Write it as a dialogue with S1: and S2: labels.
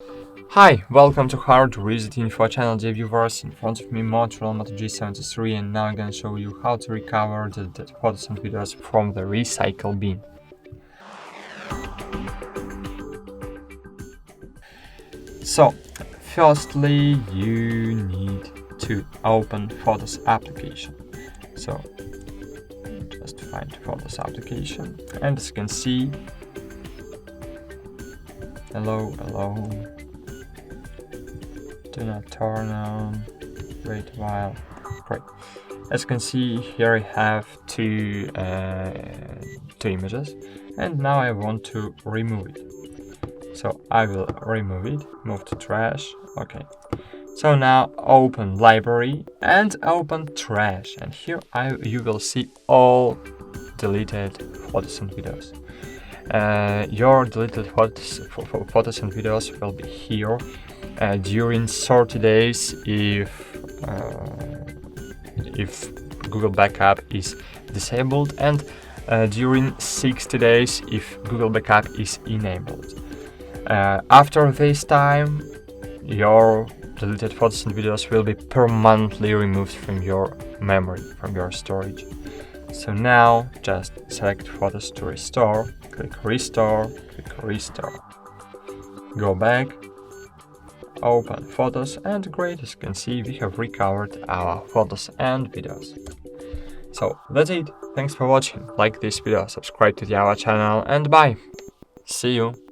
S1: Hi, welcome to HardReset.Info channel, dear viewers. In front of me Motorola Moto G73, and now I'm gonna show you how to recover the photos and videos from the recycle bin. So, firstly you need to open Photos application. So, just find Photos application, and as you can see, hello, do not turn on, wait a while. Great. As you can see here I have two images, and now I want to remove it. So I will remove it, move to trash. Okay. So now open library and open trash, and here you will see all deleted photos and videos. Your deleted photos and videos will be here during 30 days if Google Backup is disabled, and during 60 days if Google Backup is enabled. After this time, your deleted photos and videos will be permanently removed from your memory, from your storage. So now just select photos to restore, click restore, go back, open photos, and great, as you can see we have recovered our photos and videos. So that's it, thanks for watching, like this video, subscribe to our channel, and bye, see you.